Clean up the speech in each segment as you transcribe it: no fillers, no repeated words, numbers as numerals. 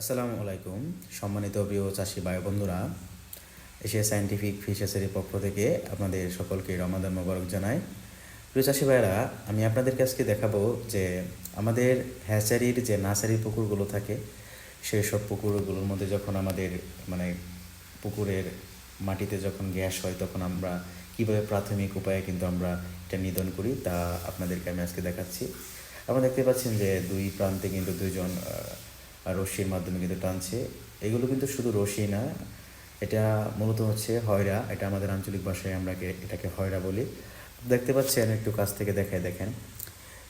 আসসালামু আলাইকুম সম্মানিত প্রিয় চাষি ভাই বন্ধুরা, এশিয়া সায়েন্টিফিক ফিশার্সের পক্ষ থেকে আপনাদের সকলকে রমাদান মোবারক জানাই। প্রিয় চাষি ভাইরা, আমি আপনাদেরকে আজকে দেখাবো যে আমাদের হ্যাচারির যে নার্সারি পুকুরগুলো থাকে সেই সব পুকুরগুলোর মধ্যে যখন আমাদের মানে পুকুরের মাটিতে যখন গ্যাস হয় তখন আমরা কীভাবে প্রাথমিক উপায়ে কিন্তু আমরা এটা নিধন করি তা আপনাদেরকে আমি আজকে দেখাচ্ছি। আপনারা দেখতে পাচ্ছেন যে দুই প্রান্তে কিন্তু দুইজন রশ্মির মাধ্যমে কিন্তু টানছে। এগুলো কিন্তু শুধু রশ্মি না, এটা মূলত হচ্ছে হয়রা। এটা আমাদের আঞ্চলিক ভাষায় আমরা এটাকে হয়রা বলি। দেখতে পাচ্ছেন, একটু কাছ থেকে দেখায় দেখেন।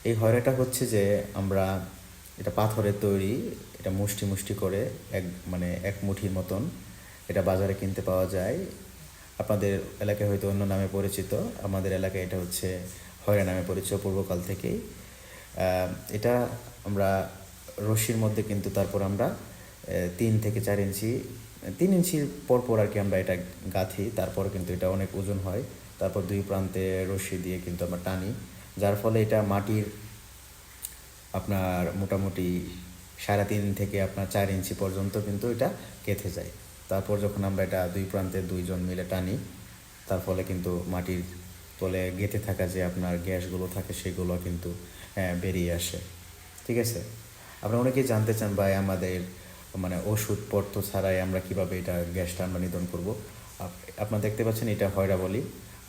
এই হয়রাটা হচ্ছে যে আমরা এটা পাথরের তৈরি, এটা মুষ্টি মুষ্টি করে এক মুঠির মতন এটা বাজারে কিনতে পাওয়া যায়। আপনাদের এলাকায় হয়তো অন্য নামে পরিচিত, আমাদের এলাকায় এটা হচ্ছে হয়রা নামে পরিচিত পূর্বকাল থেকেই। এটা আমরা রশ্মির মধ্যে কিন্তু তারপর আমরা 3 থেকে 4 ইঞ্চি 3 ইঞ্চির পরপর আর কি আমরা এটা গাঁথি। তারপর কিন্তু এটা অনেক ওজন হয়। তারপর দুই প্রান্তে রশ্মি দিয়ে কিন্তু আমরা টানি, যার ফলে এটা মাটির আপনার মোটামুটি 3.5 থেকে আপনার 4 ইঞ্চি পর্যন্ত কিন্তু এটা গেঁথে যায়। তারপর যখন আমরা এটা দুই প্রান্তে দুইজন মিলে টানি, তার ফলে কিন্তু মাটির তলে গেঁথে থাকা যে আপনার গ্যাসগুলো থাকে সেগুলো কিন্তু বেরিয়ে আসে। ঠিক আছে, আপনারা অনেকেই জানতে চান ভাই আমাদের ওষুধপত্র ছাড়াই আমরা কিভাবে এটা গ্যাসটা আমরা নিধন করব। আপনারা দেখতে পাচ্ছেন এটা হয়রা বলি।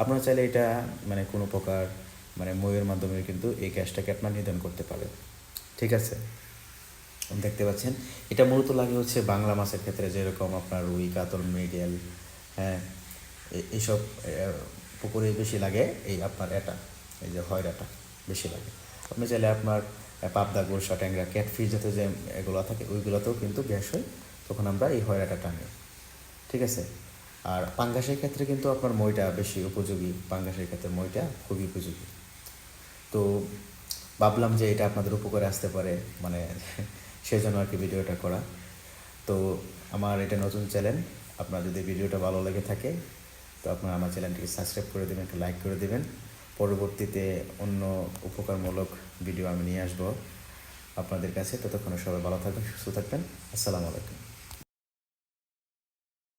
আপনারা চাইলে এটা কোনো প্রকার মইয়ের মাধ্যমে কিন্তু এই গ্যাসটাকে আপনার নিধন করতে পারেন। ঠিক আছে, দেখতে পাচ্ছেন এটা মূলত লাগে হচ্ছে বাংলা মাছের ক্ষেত্রে, যেরকম আপনার রুই, কাতল, মৃগেল, হ্যাঁ, এইসব পুকুরে বেশি লাগে। এই আপনার এই যে হয়রাটা বেশি লাগে। আপনি চাইলে আপনার পাবদা, গোলসা, ট্যাংরা, ক্যাটফিশ যাতে যে এগুলো থাকে ওইগুলোতেও কিন্তু গ্যাস হয়, তখন আমরা এই হয়রাটা টানি। ঠিক আছে, আর পাঙ্গাসের ক্ষেত্রে কিন্তু আপনার মইটা বেশি উপযোগী। পাঙ্গাসের ক্ষেত্রে মইটা খুবই উপযোগী। তো ভাবলাম যে এটা আপনাদের উপকারে আসতে পারে, সেজন্য আর কি ভিডিওটা করা। তো আমার এটা নতুন চ্যানেল, আপনার যদি ভিডিওটা ভালো লেগে থাকে তো আপনারা আমার চ্যানেলটিকে সাবস্ক্রাইব করে দেবেন, একটা লাইক করে দেবেন। পরবর্তীতে অন্য উপকারমূলক ভিডিও আমি নিয়ে আসবো আপনাদের কাছে। ততক্ষণে সবাই ভালো থাকবেন, সুস্থ থাকবেন। আসসালামু আলাইকুম।